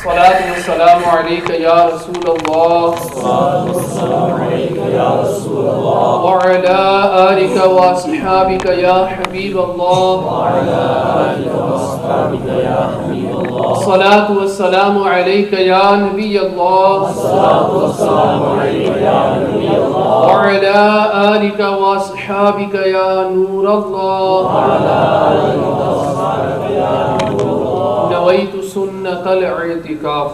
الصلاة والسلام عليك يا رسول الله وعلى آلك وأصحابك يا حبيب الله الصلاة والسلام عليك يا نبي الله وعلى آلك وأصحابك يا نور الله نويت سنة الاعتكاف.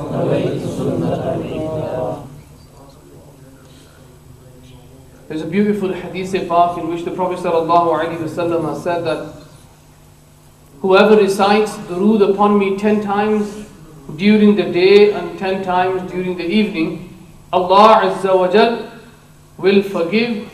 There's a beautiful hadith park in which the Prophet ﷺ has said that whoever recites durood upon me 10 times during the day and 10 times during the evening, Allah Azza wa Jal will forgive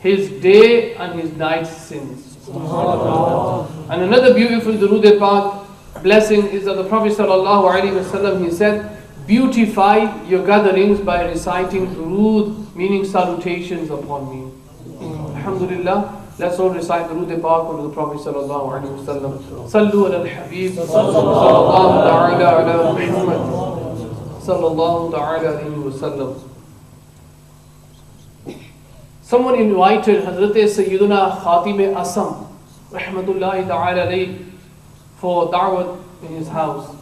his day and his night's sins. And another beautiful durood park blessing is that the Prophet ﷺ, he said, beautify your gatherings by reciting durood, meaning salutations upon me. Alhamdulillah, let's all recite durood park on the Prophet ﷺ. Sallu ala al-Habib, sallallahu ta'ala ala Muhammad, sallallahu ta'ala alayhi wa sallam. Someone invited Hazrat Sayyiduna Khatim Asam, rahmatullahi ta'ala alayhi, for da'wat in his house.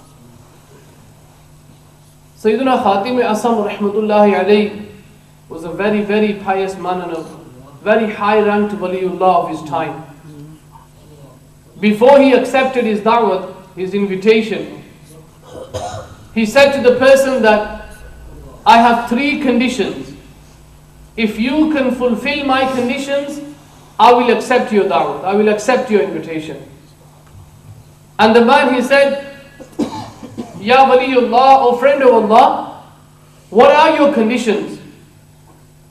Sayyiduna Khatim Asam rahmatullahi alayhi was a very, very pious man and a very high ranked waliullah of his time. Before he accepted his da'wat, his invitation, he said to the person that I have 3 conditions. If you can fulfill my conditions, I will accept your da'wat, I will accept your invitation. And the man, he said, Ya Waliullah, O friend of Allah, what are your conditions?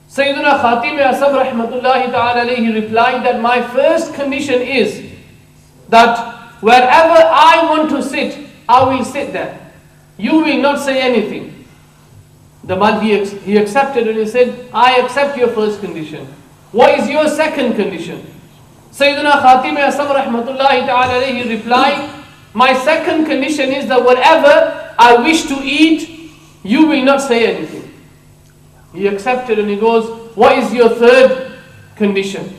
Sayyiduna Khatim Asam rahmatullahi ta'ala alayhi replied that my first condition is that wherever I want to sit, I will sit there. You will not say anything. The man, he accepted and he said, I accept your first condition. What is your second condition? Sayyiduna Khatim Asam rahmatullahi ta'ala alayhi replied, my second condition is that whatever I wish to eat, you will not say anything. He accepted and he goes, what is your third condition?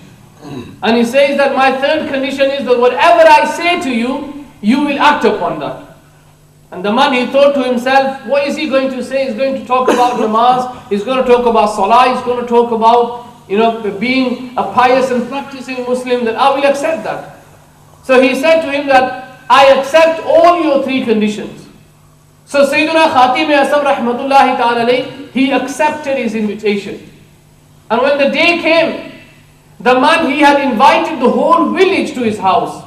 And he says that my third condition is that whatever I say to you, you will act upon that. And the man, he thought to himself, what is he going to say? He's going to talk about namaz, he's going to talk about salah, he's going to talk about, being a pious and practicing Muslim, that I will accept that. So he said to him that, I accept all your 3 conditions. So Sayyiduna Khatim Asam rahmatullahi ta'ala alayhi, he accepted his invitation. And when the day came, the man, he had invited the whole village to his house.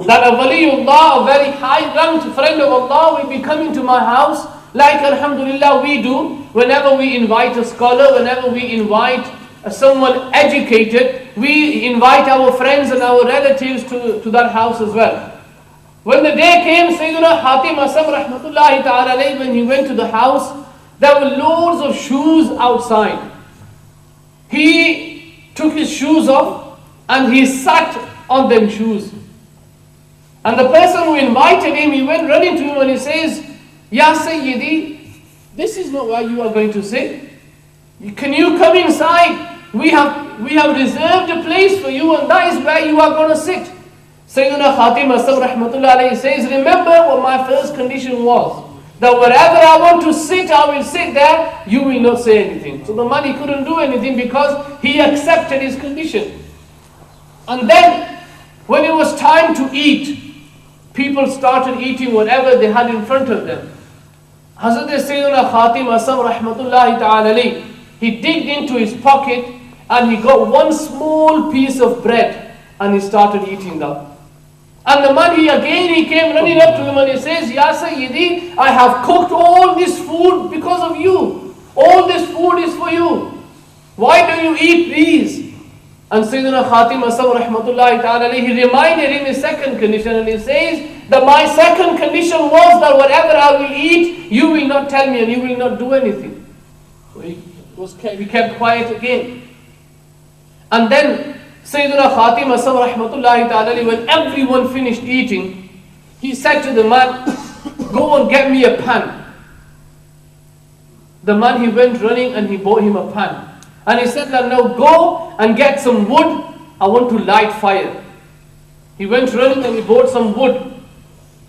That a waliullah, a very high ranked friend of Allah, will be coming to my house, like alhamdulillah we do whenever we invite a scholar, whenever we invite someone educated, we invite our friends and our relatives to that house as well. When the day came, Sayyiduna Khatim Asam rahmatullahi ta'ala alayhi, when he went to the house, there were loads of shoes outside. He took his shoes off and he sat on them shoes. And the person who invited him, he went running to him and he says, Ya Sayyidi, this is not where you are going to sit. Can you come inside? We have reserved a place for you and that is where you are going to sit. Sayyiduna Khatim Asam rahmatullah alayhi says, remember what my first condition was. That wherever I want to sit, I will sit there, you will not say anything. So the man, he couldn't do anything because he accepted his condition. And then, when it was time to eat, people started eating whatever they had in front of them. Hazrat Sayyiduna Khatim Asam rahmatullahi ta'ala alayhi, he digged into his pocket and he got one small piece of bread and he started eating that. And the man, he came running up to him and he says, Ya Sayyidi, I have cooked all this food because of you. All this food is for you. Why do you eat these? And Sayyidina Khatim Asam rahmatullahi ta'ala, he reminded him his second condition and he says that my second condition was that whatever I will eat, you will not tell me and you will not do anything. So he kept quiet again. And then Sayyidina Khatim Asam rahmatullahi ta'ala, when everyone finished eating, he said to the man, go and get me a pan. the man, he went running and he bought him a pan. And he said that, now go and get some wood. I want to light fire. He went running and he bought some wood.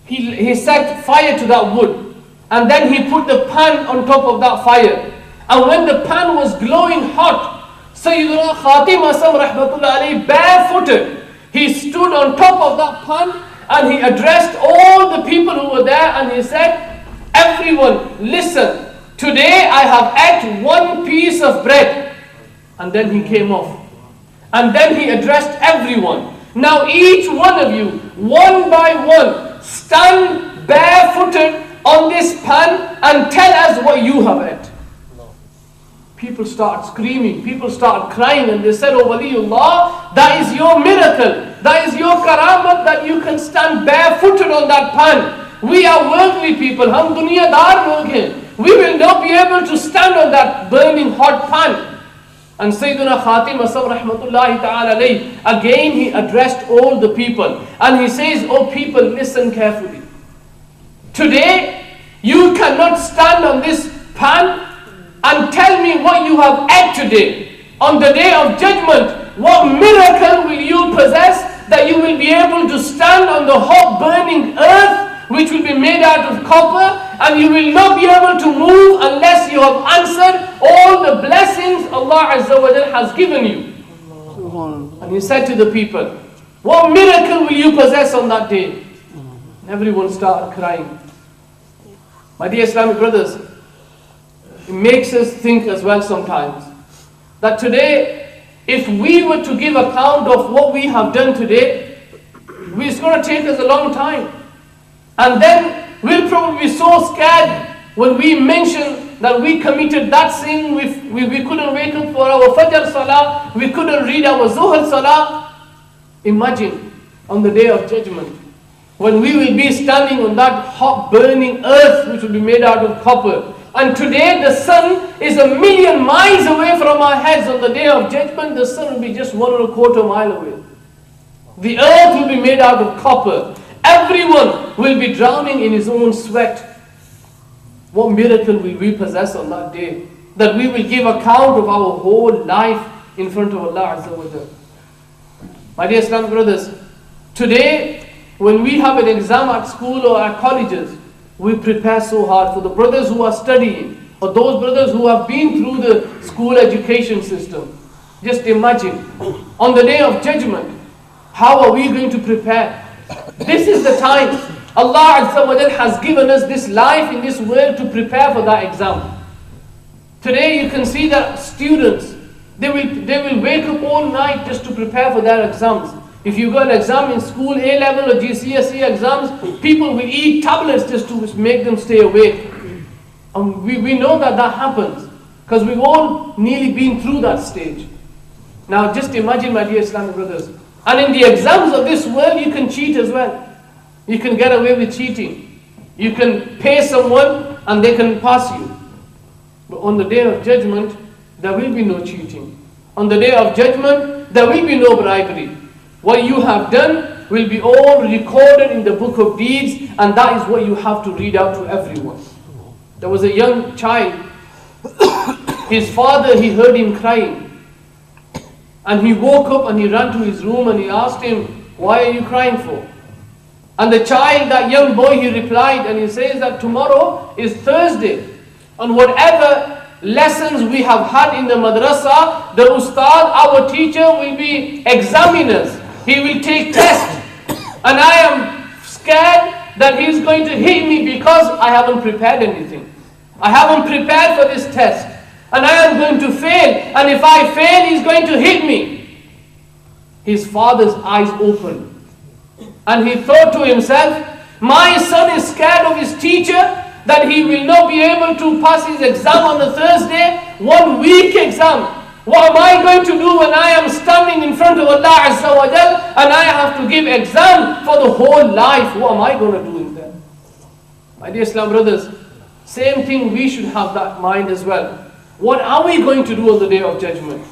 He set fire to that wood. And then he put the pan on top of that fire. And when the pan was glowing hot, Sayyidina Khatim Asam Rahmatullah alayhi, barefooted, he stood on top of that pan and he addressed all the people who were there and he said, everyone, listen, today I have ate one piece of bread. And then he came off. And then he addressed everyone. Now each one of you, one by one, stand barefooted on this pan and tell us what you have ate. People start screaming, people start crying, and they said, oh Waliullah, that is your miracle, that is your karamat, that you can stand barefooted on that pan. We are worldly people, hum dunyadar log hain. We will not be able to stand on that burning hot pan. And Sayyidina Khatim Asam Rahmatullahi Ta'ala alayhi, again he addressed all the people. And he says, oh people, listen carefully. Today, you cannot stand on this pan and tell me what you have ate today. On the day of judgment, what miracle will you possess that you will be able to stand on the hot burning earth which will be made out of copper, and you will not be able to move unless you have answered all the blessings Allah Azza wa Jal has given you. And he said to the people, what miracle will you possess on that day? Everyone started crying. My dear Islamic brothers, it makes us think as well sometimes that today, if we were to give account of what we have done today, it's going to take us a long time. And then we'll probably be so scared when we mention that we committed that sin, we couldn't wake up for our Fajr Salah, we couldn't read our Zuhr Salah. Imagine on the day of judgment, when we will be standing on that hot burning earth which will be made out of copper. And today the sun is 1,000,000 miles away from our heads. On the day of judgment, the sun will be just 1.25 miles away. The earth will be made out of copper. Everyone will be drowning in his own sweat. What miracle will we possess on that day? That we will give account of our whole life in front of Allah Azza wa Jalla. My dear Islamic brothers, today when we have an exam at school or at colleges, we prepare so hard for the brothers who are studying, or those brothers who have been through the school education system. Just imagine, on the day of judgment, how are we going to prepare? This is the time Allah Azza wa Jal has given us this life in this world to prepare for that exam. Today you can see that students, they will wake up all night just to prepare for their exams. If you got an exam in school, A-level or GCSE exams, people will eat tablets just to make them stay awake. And we know that happens, because we've all nearly been through that stage. Now just imagine, my dear Islamic brothers, and in the exams of this world you can cheat as well. You can get away with cheating. You can pay someone and they can pass you. But on the day of judgment, there will be no cheating. On the day of judgment, there will be no bribery. What you have done will be all recorded in the book of deeds, and that is what you have to read out to everyone. There was a young child. His father, he heard him crying. And he woke up and he ran to his room and he asked him, why are you crying for? And the child, that young boy, he replied and he says that tomorrow is Thursday. And whatever lessons we have had in the madrasa, the ustad, our teacher, will be examiners. He will take tests. And I am scared that he's going to hit me because I haven't prepared anything. I haven't prepared for this test. And I am going to fail. And if I fail, he's going to hit me. His father's eyes opened. And he thought to himself, my son is scared of his teacher, that he will not be able to pass his exam on a Thursday, 1 week exam. What am I going to do when I am standing in front of Allah Azza wa Jal and I have to give exam for the whole life? What am I going to do in there? My dear Islam brothers, same thing, we should have that mind as well. What are we going to do on the day of judgment?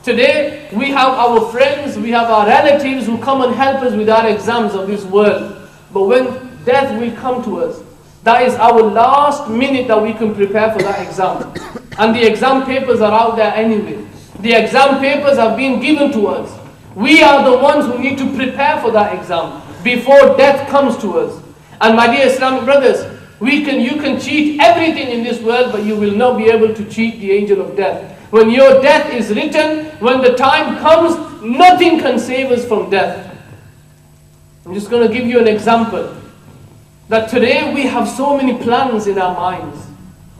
Today, we have our friends, we have our relatives who come and help us with our exams of this world. But when death will come to us, That is our last minute that we can prepare for that exam. And the exam papers are out there anyway. The exam papers have been given to us. We are the ones who need to prepare for that exam before death comes to us. And my dear Islamic brothers, you can cheat everything in this world, but you will not be able to cheat the angel of death. When your death is written, when the time comes, nothing can save us from death. I'm just going to give you an example. That today we have so many plans in our minds.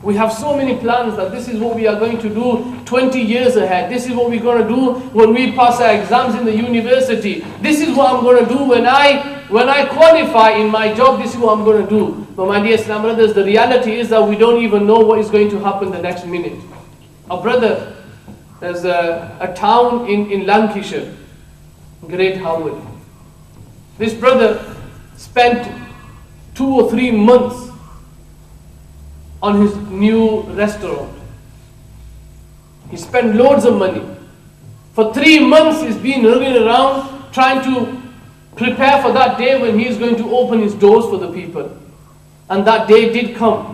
We have so many plans that this is what we are going to do 20 years ahead. This is what we're going to do when we pass our exams in the university. This is what I'm going to do when I qualify in my job. This is what I'm going to do. But my dear Islam brothers, the reality is that we don't even know what is going to happen the next minute. A brother, there's a town in Lancashire, Great Howard. This brother spent 2 or 3 months on his new restaurant. He spent loads of money. For 3 months he's been running around trying to prepare for that day when he is going to open his doors for the people. And that day did come.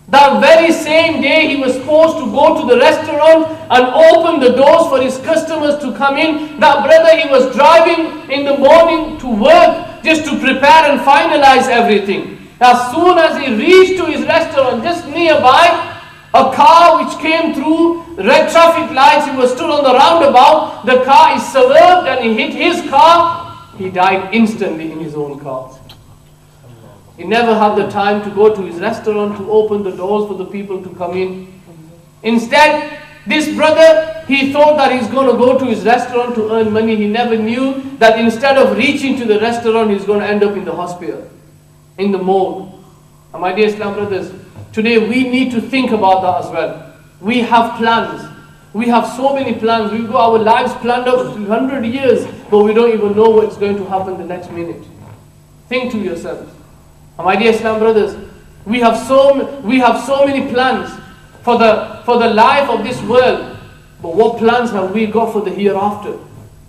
That very same day he was supposed to go to the restaurant and open the doors for his customers to come in. That brother, he was driving in the morning to work just to prepare and finalize everything. As soon as he reached to his restaurant, just nearby, a car which came through red traffic lights, he was stood on the roundabout, the car is swerved and he hit his car. He died instantly in his own car. He never had the time to go to his restaurant to open the doors for the people to come in. Instead, this brother, he thought that he's going to go to his restaurant to earn money. He never knew that instead of reaching to the restaurant, he's going to end up in the hospital, in the morgue. And my dear Islam brothers, today we need to think about that as well. We have plans. We have so many plans. We've got our lives planned out for 100 years, but we don't even know what's going to happen the next minute. Think to yourselves. And my dear Islam brothers, we have so many plans for the life of this world. But what plans have we got for the hereafter?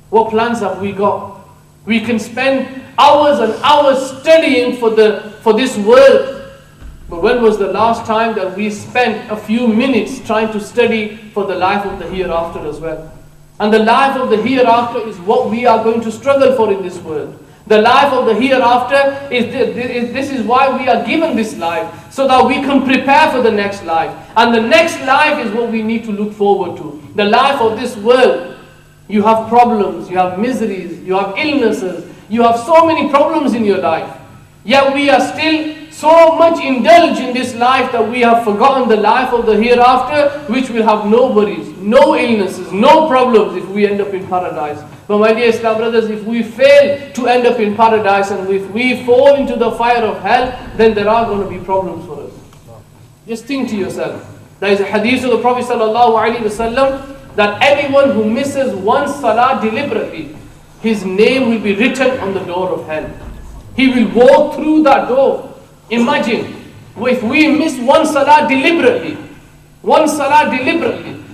What plans have we got? We can spend hours and hours studying for this world. But when was the last time that we spent a few minutes trying to study for the life of the hereafter as well? And the life of the hereafter is what we are going to struggle for in this world. The life of the hereafter this is why we are given this life, so that we can prepare for the next life. And the next life is what we need to look forward to. The life of this world, you have problems, you have miseries, you have illnesses, you have so many problems in your life. Yet we are still so much indulged in this life that we have forgotten the life of the hereafter, which will have no worries, no illnesses, no problems if we end up in paradise. But my dear Islam brothers, if we fail to end up in paradise and if we fall into the fire of hell, then there are going to be problems for us. Just think to yourself. There is a hadith of the Prophet ﷺ that anyone who misses one salah deliberately, his name will be written on the door of hell. He will walk through that door. Imagine, if we miss one salah deliberately,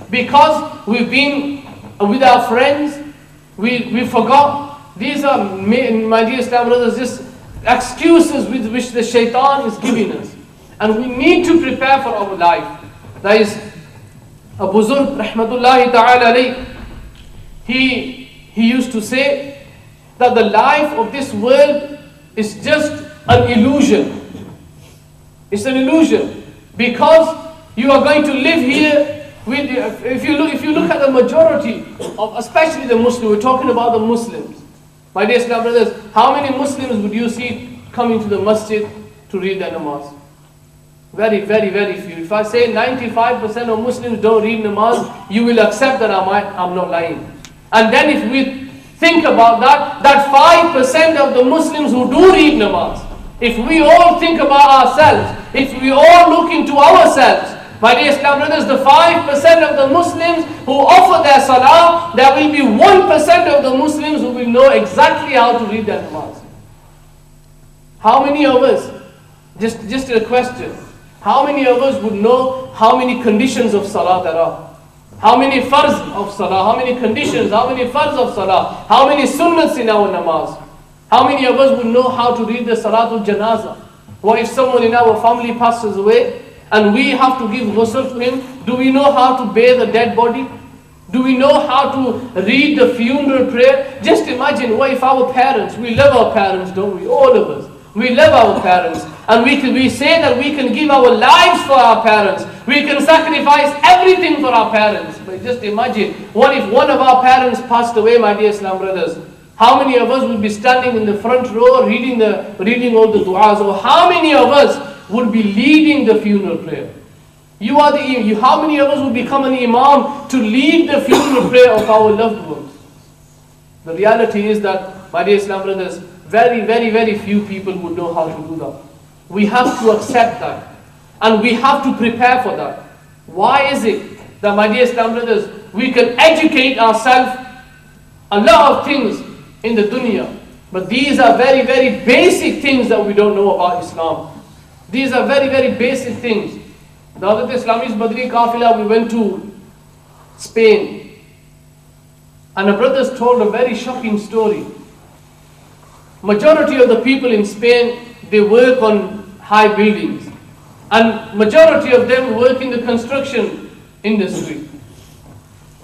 because we've been with our friends, we forgot. These are, my dear Islam brothers, just excuses with which the shaitan is giving us. And we need to prepare for our life. That is, Abu Zurb, rahmatullahi ta'ala alayh, he used to say that the life of this world is just an illusion. It's an illusion. Because you are going to live here with, if you look at the majority of, especially the Muslims, we're talking about the Muslims. My dear Islam brothers, how many Muslims would you see coming to the Masjid to read their namaz? Very, very, very few. If I say 95% of Muslims don't read namaz, you will accept that I'm not lying. And then if we think about that 5% of the Muslims who do read namaz, if we all think about ourselves, if we all look into ourselves, my dear Islam brothers, the 5% of the Muslims who offer their salah, there will be 1% of the Muslims who will know exactly how to read their namaz. How many of us, just a question, how many of us would know how many conditions of salah there are? How many farz of salah? How many conditions? How many farz of salah? How many sunnats in our namaz? How many of us would know how to read the salatul janazah? What if someone in our family passes away and we have to give ghusl to him? Do we know how to bathe a dead body? Do we know how to read the funeral prayer? Just imagine, what if our parents, we love our parents, don't we? All of us. We love our parents. And we say that we can give our lives for our parents. We can sacrifice everything for our parents. But just imagine, what if one of our parents passed away, my dear Islam brothers? How many of us would be standing in the front row reading all the du'as? Or how many of us would be leading the funeral prayer? How many of us would become an imam to lead the funeral prayer of our loved ones? The reality is that, my dear Islam brothers, very, very, very few people would know how to do that. We have to accept that. And we have to prepare for that. Why is it that, my dear Islam brothers, we can educate ourselves a lot of things in the dunya, but these are very, very basic things that we don't know about Islam. These are very, very basic things. The other Islami's Badri Kafila, we went to Spain. And the brothers told a very shocking story. Majority of the people in Spain, they work on high buildings. And majority of them work in the construction industry.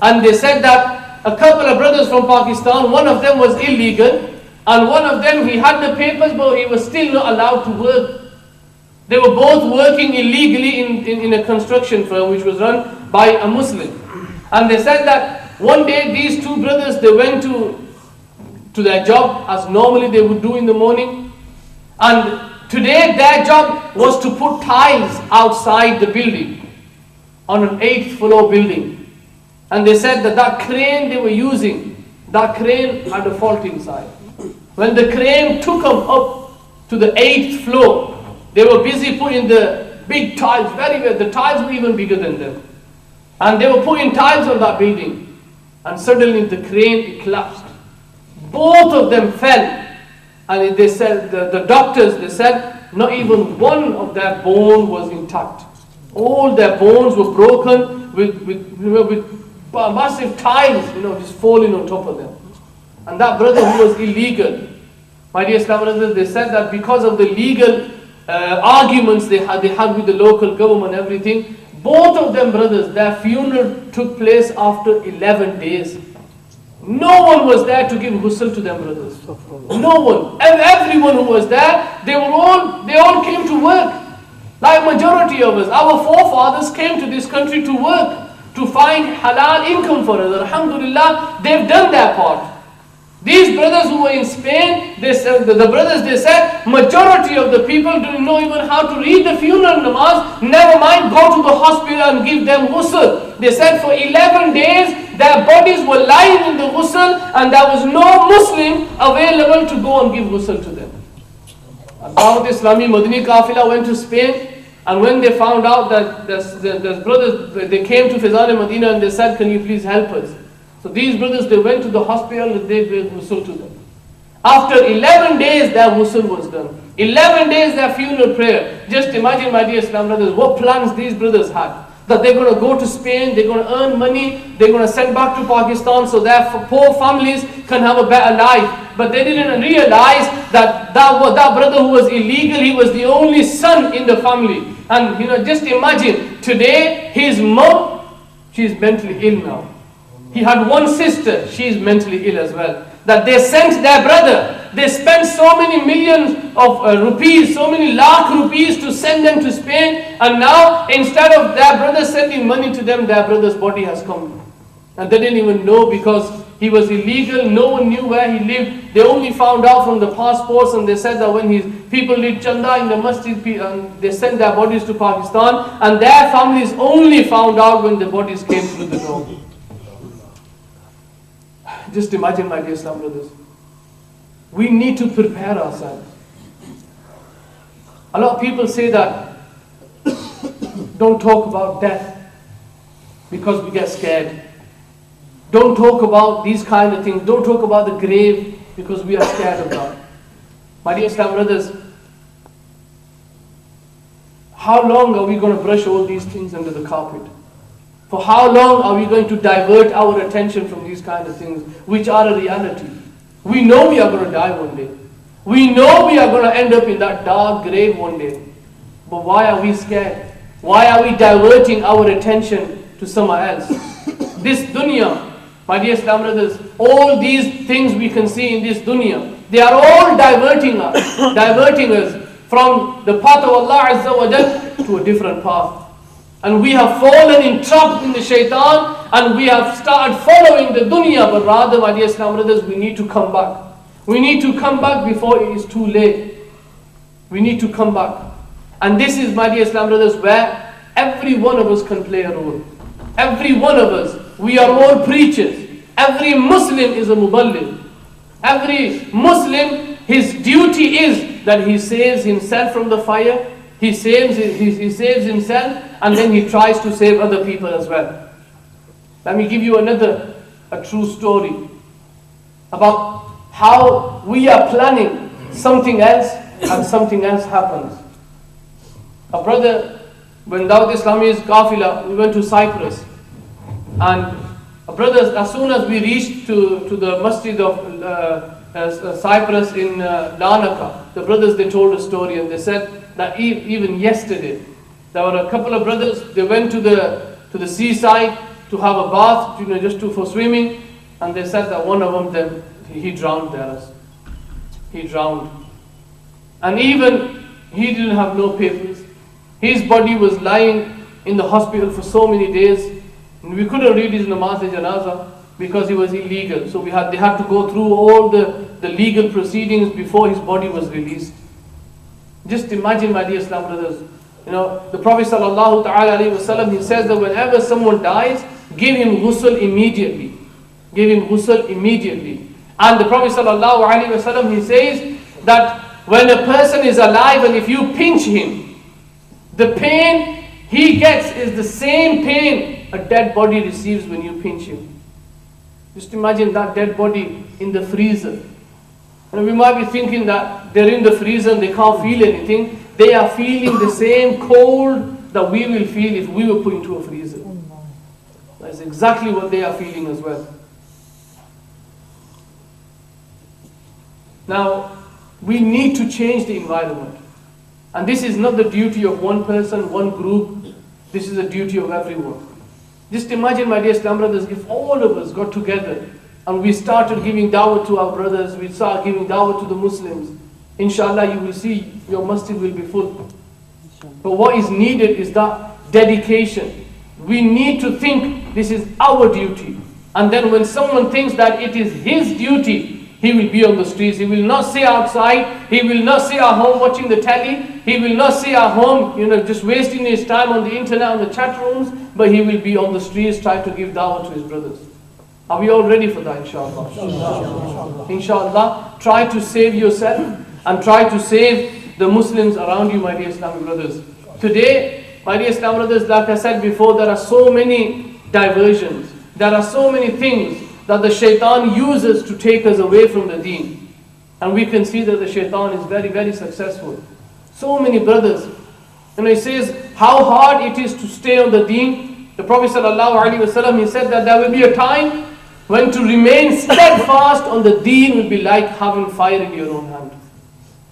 And they said that a couple of brothers from Pakistan, one of them was illegal, and one of them, he had the papers, but he was still not allowed to work. They were both working illegally in a construction firm which was run by a Muslim. And they said that one day these two brothers, they went to their job as normally they would do in the morning. And today their job was to put tiles outside the building, on an 8th floor building. And they said that crane they were using, that crane had a fault inside. When the crane took them up to the 8th floor, they were busy putting the big tiles, the tiles were even bigger than them. And they were putting tiles on that building. And suddenly the crane, it collapsed. Both of them fell. And they said, the doctors, they said, not even one of their bone was intact. All their bones were broken with massive tiles, just falling on top of them. And that brother who was illegal, my dear Islam brothers, they said that because of the legal arguments they had with the local government and everything, both of them brothers, their funeral took place after 11 days. No one was there to give ghusl to them brothers. No one. Everyone who was there, they all came to work. Like majority of us, our forefathers came to this country to work, to find halal income for us. Alhamdulillah, they've done their part. These brothers who were in Spain, they said, they said, majority of the people didn't know even how to read the funeral namaz, never mind go to the hospital and give them ghusl. They said for 11 days, their bodies were lying in the ghusl and there was no Muslim available to go and give ghusl to them. Dawat Islami Madina Kafila went to Spain, and when they found out that there's brothers, they came to Fizan Madina and they said, can you please help us? So these brothers, they went to the hospital and they gave ghusl to them. After 11 days, their ghusl was done. 11 days, their funeral prayer. Just imagine, my dear Islam brothers, what plans these brothers had. That they're going to go to Spain, they're going to earn money, they're going to send back to Pakistan so their poor families can have a better life. But they didn't realize that brother who was illegal, he was the only son in the family. And just imagine, today his mom, she's mentally ill now. He had one sister, she's mentally ill as well. That they sent their brother, they spent so many millions of rupees, so many lakh rupees to send them to Spain, and now instead of their brother sending money to them, their brother's body has come. And they didn't even know because he was illegal, no one knew where he lived. They only found out from the passports, and they said that when his people did chanda in the Masjid, they sent their bodies to Pakistan, and their families only found out when the bodies came through the door. Just imagine, my dear Islam brothers. We need to prepare ourselves. A lot of people say that don't talk about death because we get scared. Don't talk about these kind of things. Don't talk about the grave because we are scared of that. My dear Islam brothers, how long are we going to brush all these things under the carpet? For how long are we going to divert our attention from these kind of things, which are a reality? We know we are going to die one day. We know we are going to end up in that dark grave one day. But why are we scared? Why are we diverting our attention to somewhere else? This dunya, my dear Islam brothers, all these things we can see in this dunya, they are all diverting us from the path of Allah Azza wa Jal to a different path. And we have fallen entrapped in the shaitan, and we have started following the dunya. But rather, my dear Islam brothers, we need to come back. We need to come back before it is too late. We need to come back. And this is, my dear Islam brothers, where every one of us can play a role. Every one of us, we are all preachers. Every Muslim is a muballigh. Every Muslim, his duty is that he saves himself from the fire. He saves himself, and then he tries to save other people as well. Let me give you a true story about how we are planning something else and something else happens. A brother, when Dawat Islami's Qafila, we went to Cyprus, and a brother, as soon as we reached to the Masjid of Cyprus in Larnaca, the brothers, they told a story, and they said that even yesterday there were a couple of brothers. They went to the seaside to have a bath, just for swimming, and they said that one of them he drowned there. He drowned, and even he didn't have no papers. His body was lying in the hospital for so many days, and we couldn't read his namaz janaza because he was illegal. So they had to go through all the legal proceedings before his body was released. Just imagine, my dear Islam brothers, the Prophet sallallahu ta'ala alayhi wasallam, he says that whenever someone dies, give him ghusl immediately. Give him ghusl immediately. And the Prophet sallallahu alayhi wasallam, he says that when a person is alive and if you pinch him, the pain he gets is the same pain a dead body receives when you pinch him. Just imagine that dead body in the freezer. And we might be thinking that they're in the freezer and they can't feel anything. They are feeling the same cold that we will feel if we were put into a freezer. That's exactly what they are feeling as well. Now, we need to change the environment. And this is not the duty of one person, one group. This is the duty of everyone. Just imagine, my dear Islam brothers, if all of us got together and we started giving dawah to our brothers, we start giving dawah to the Muslims, inshallah you will see your masjid will be full. But what is needed is that dedication. We need to think this is our duty. And then when someone thinks that it is his duty, he will be on the streets. He will not sit outside. He will not sit at home watching the telly. He will not sit at home, just wasting his time on the internet, on the chat rooms. But he will be on the streets trying to give dawah to his brothers. Are we all ready for that, inshallah? Inshallah, try to save yourself and try to save the Muslims around you, my dear Islamic brothers. Today, my dear Islamic brothers, like I said before, there are so many diversions. There are so many things that the shaitan uses to take us away from the deen. And we can see that the shaitan is very, very successful. So many brothers. And he says how hard it is to stay on the deen. The Prophet ﷺ, he said that there will be a time when to remain steadfast on the deen will be like having fire in your own hand.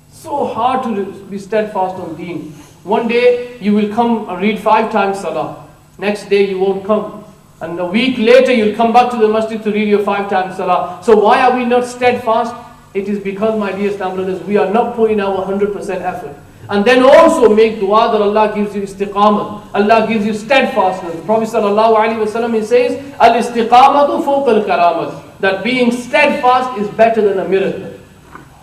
So hard to be steadfast on deen. One day you will come and read 5 times salah. Next day you won't come. And a week later you'll come back to the masjid to read your 5 times salah. So why are we not steadfast? It is because, my dear Islam brothers, we are not putting our 100% effort. And then also make dua that Allah gives you istiqamah. Allah gives you steadfastness. The Prophet ﷺ, he says, al-istiqamatu fawqa al-karamat. That being steadfast is better than a miracle.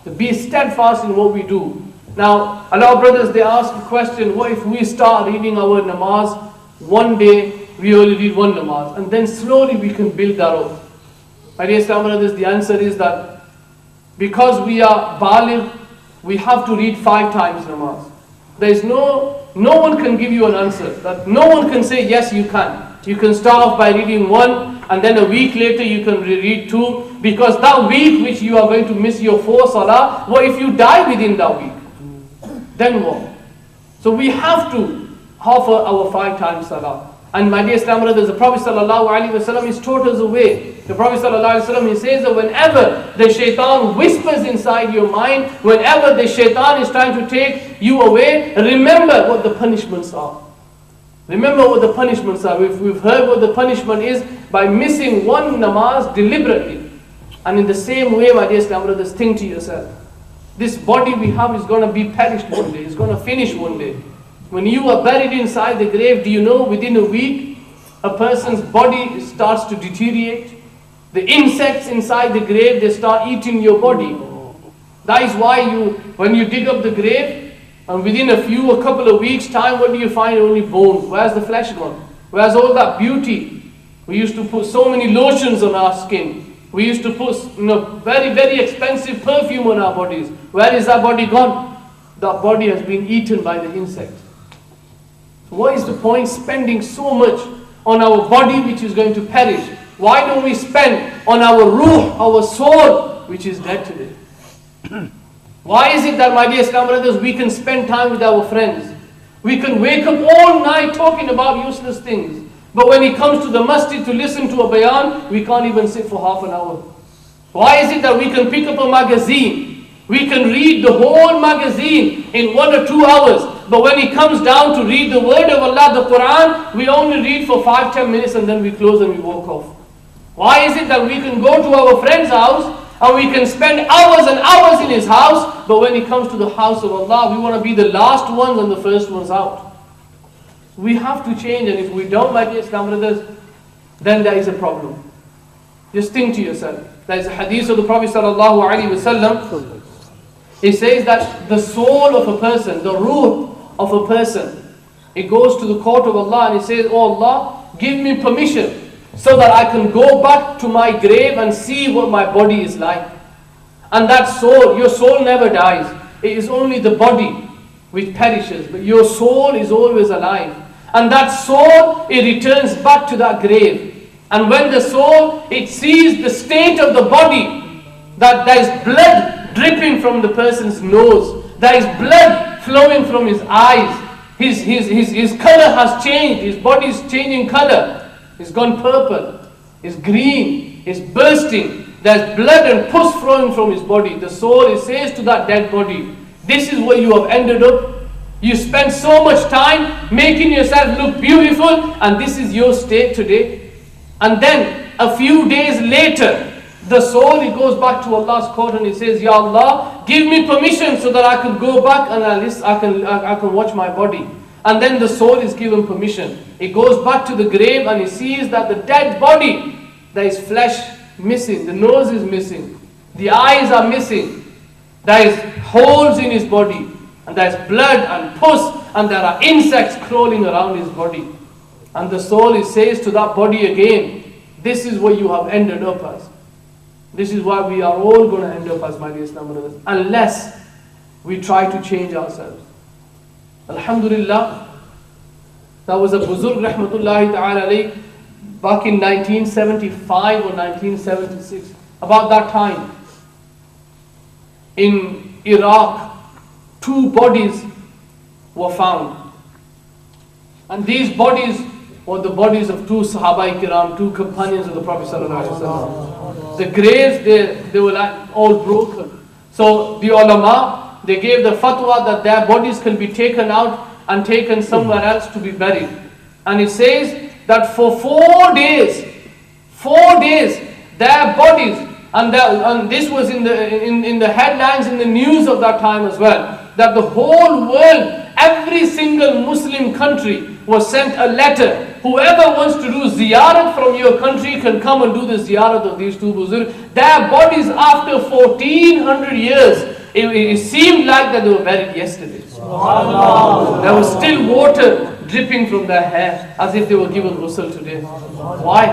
To be steadfast in what we do. Now, Allah brothers, they ask the question, what if we start reading our namaz, one day we only read 1 namaz, and then slowly we can build that up. My dear Islam brothers, the answer is that because we are baligh, we have to read 5 times namaz. There is no one can give you an answer. That no one can say, yes, you can. You can start off by reading 1, and then a week later you can read 2, because that week which you are going to miss your 4 salah, what if you die within that week? Then what? So we have to offer our 5 times salah. And my dear Islam brothers, the Prophet ﷺ has taught us a way. The Prophet ﷺ, he says that whenever the shaitan whispers inside your mind, whenever the shaitan is trying to take you away, remember what the punishments are. Remember what the punishments are. We've heard what the punishment is by missing one namaz deliberately. And in the same way, my dear Islam brothers, think to yourself, this body we have is going to be perished one day. It's going to finish one day. When you are buried inside the grave, do you know within a week, a person's body starts to deteriorate? The insects inside the grave, they start eating your body. That is why when you dig up the grave, and within a couple of weeks time, what do you find? Only bones. Where's the flesh gone? Where's all that beauty? We used to put so many lotions on our skin. We used to put very, very expensive perfume on our bodies. Where is that body gone? That body has been eaten by the insects. What is the point spending so much on our body which is going to perish? Why don't we spend on our ruh, our soul, which is dead today? Why is it that, my dear Islam brothers, we can spend time with our friends? We can wake up all night talking about useless things. But when it comes to the masjid to listen to a bayan, we can't even sit for half an hour. Why is it that we can pick up a magazine? We can read the whole magazine in 1 or 2 hours. But when it comes down to read the word of Allah, the Quran, we only read for 5-10 minutes and then we close and we walk off. Why is it that we can go to our friend's house and we can spend hours and hours in his house, but when it comes to the house of Allah, we want to be the last ones and the first ones out? We have to change, and if we don't, my dear Islam brothers, then there is a problem. Just think to yourself. There is a hadith of the Prophet ﷺ. He says that the soul of a person, the ruh of a person, it goes to the court of Allah and it says, "Oh Allah, give me permission so that I can go back to my grave and see what my body is like." And that soul, your soul never dies. It is only the body which perishes, but your soul is always alive. And that soul, it returns back to that grave. And when the soul, it sees the state of the body, that there is blood dripping from the person's nose, there is blood flowing from his eyes, his color has changed, his body is changing color, it's gone purple, it's green, it's bursting, there's blood and pus flowing from his body. The soul, it says to that dead body, this is where you have ended up. You spent so much time making yourself look beautiful, and this is your state today. And then a few days later, the soul, it goes back to Allah's court and it says, "Ya Allah, give me permission so that I can go back and I can watch my body." And then the soul is given permission. It goes back to the grave and it sees that the dead body, there is flesh missing, the nose is missing, the eyes are missing, there is holes in his body, and there is blood and pus, and there are insects crawling around his body. And the soul, it says to that body again, this is what you have ended up as. This is why we are all going to end up as, my dear Islam brothers, unless we try to change ourselves. Alhamdulillah, that was a Buzurg rahmatullahi ta'ala alayh, back in 1975 or 1976. About that time, in Iraq, 2 bodies were found. And these bodies were the bodies of 2 Sahaba-i-Kiram, 2 companions of the Prophet sallallahu alaihi wasallam. The graves, they were like all broken. So the ulama, they gave the fatwa that their bodies can be taken out and taken somewhere else to be buried. And it says that for 4 days, their bodies, and this was in the headlines in the news of that time as well, that the whole world, every single Muslim country was sent a letter. Whoever wants to do ziyarat from your country can come and do the ziyarat of these 2 buzurg. Their bodies, after 1400 years, it seemed like that they were buried yesterday. There was still water dripping from their hair, as if they were given ghusl today. Why?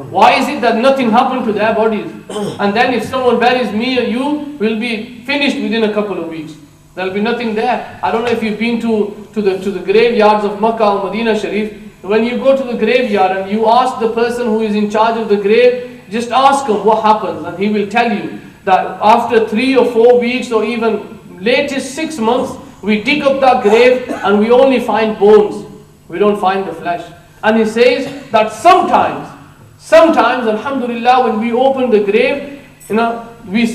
Why is it that nothing happened to their bodies? And then if someone buries me or you, we'll be finished within a couple of weeks. There'll be nothing there. I don't know if you've been to the graveyards of Makkah or Madina Sharif. When you go to the graveyard and you ask the person who is in charge of the grave, just ask him what happens, and he will tell you that after 3 or 4 weeks or even latest 6 months, we dig up that grave and we only find bones. We don't find the flesh. And he says that sometimes, alhamdulillah, when we open the grave, we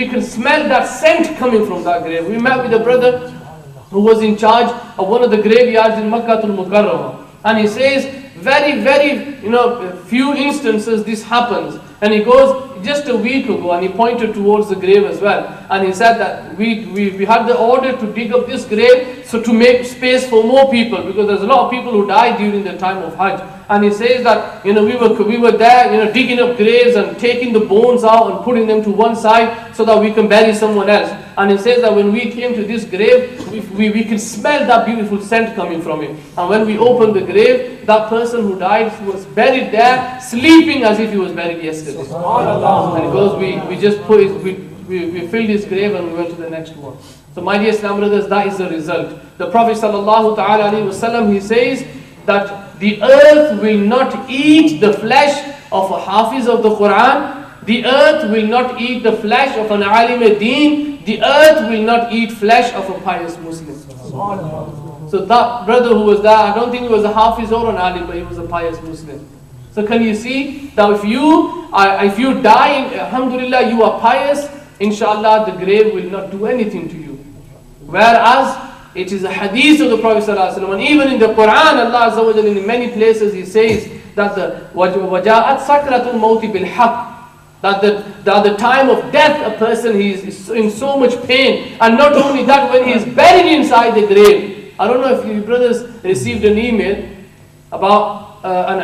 can smell that scent coming from that grave. We met with a brother who was in charge of one of the graveyards in Makkah al-Mukarramah. And he says, very, few instances this happens. And he goes, just a week ago, and he pointed towards the grave as well. And he said that we had the order to dig up this grave so to make space for more people, because there's a lot of people who died during the time of Hajj. And he says that we were there, digging up graves and taking the bones out and putting them to one side so that we can bury someone else. And he says that when we came to this grave, we could smell that beautiful scent coming from it. And when we opened the grave, that person who died was buried there, sleeping as if he was buried yesterday. And he goes, we filled his grave and we went to the next one. So my dear Islam brothers, that is the result. The Prophet ﷺ, he says that the earth will not eat the flesh of a Hafiz of the Quran. The earth will not eat the flesh of an alim deen. The earth will not eat flesh of a pious Muslim. So that brother who was there, I don't think he was a Hafiz or an alim, but he was a pious Muslim. So can you see that if you die, alhamdulillah, you are pious, inshallah the grave will not do anything to you. Whereas it is a hadith of the Prophet ﷺ, and even in the Quran, Allah Azza wa Jalla, in many places He says that the وَجَاءَتْ سَكْرَةُ الْمَوْتِ بِالْحَقِّ, that the time of death, a person is in so much pain. And not only that, when he is buried inside the grave. I don't know if you brothers received an email about an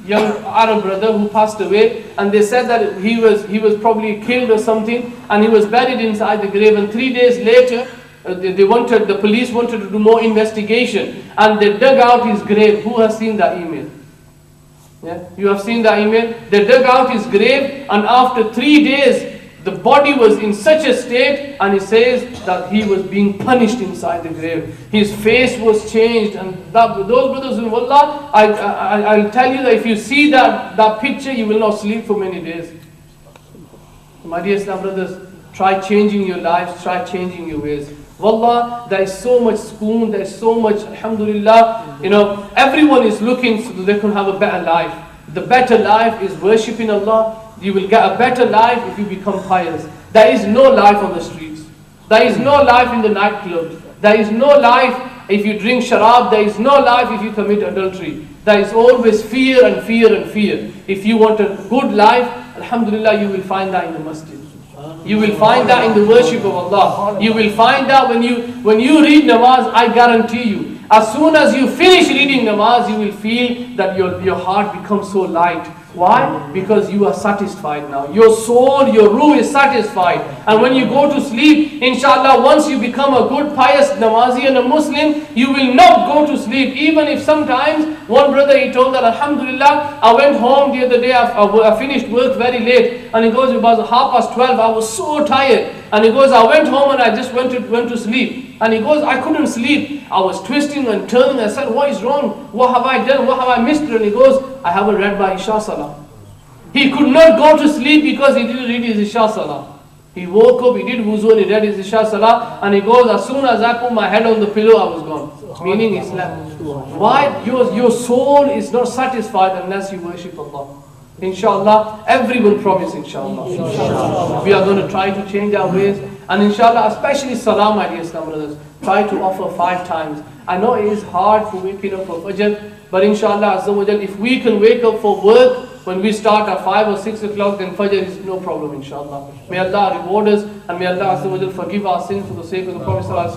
young Arab brother who passed away, and they said that he was probably killed or something, and he was buried inside the grave, and 3 days later the police wanted to do more investigation, and they dug out his grave. Who has seen that email? Yeah, you have seen that email. They dug out his grave, and after 3 days the body was in such a state, and he says that he was being punished inside the grave. His face was changed, and those brothers in Allah, I'll tell you that if you see that picture, you will not sleep for many days. My dear Islam brothers, try changing your lives, try changing your ways. Wallah, there is so much schoon, there is so much, alhamdulillah, everyone is looking so that they can have a better life. The better life is worshipping Allah. You will get a better life if you become pious. There is no life on the streets. There is no life in the nightclubs. There is no life if you drink sharab. There is no life if you commit adultery. There is always fear and fear and fear. If you want a good life, alhamdulillah, you will find that in the masjid. You will find that in the worship of Allah. You will find that when you read namaz, I guarantee you, as soon as you finish reading namaz, you will feel that your heart becomes so light. Why? Because you are satisfied now. Your soul, your ruh is satisfied. And when you go to sleep, inshallah, once you become a good pious namazi and a Muslim, you will not go to sleep. Even if sometimes, one brother, he told that, alhamdulillah, I went home the other day, I finished work very late. And he goes, it was 12:30, I was so tired. And he goes, I went home and I just went to sleep. And he goes, I couldn't sleep. I was twisting and turning. I said, what is wrong? What have I done? What have I missed? And he goes, I haven't read my Isha Salah. He could not go to sleep because he didn't read his Isha Salah. He woke up, he did wuzu and he read his Isha Salah. And he goes, as soon as I put my head on the pillow, I was gone. Meaning Islam. Why? Your soul is not satisfied unless you worship Allah. Inshallah, everyone promise, inshallah. We are going to try to change our ways. And inshallah, especially salam, my dear Islam brothers, try to offer 5 times. I know it is hard for waking up for Fajr, but inshallah, Azza wa Jal, if we can wake up for work when we start at 5 or 6 o'clock, then Fajr is no problem, inshallah. May Allah reward us, and may Allah Azza wa Jal forgive our sins for the sake of the Prophet ﷺ.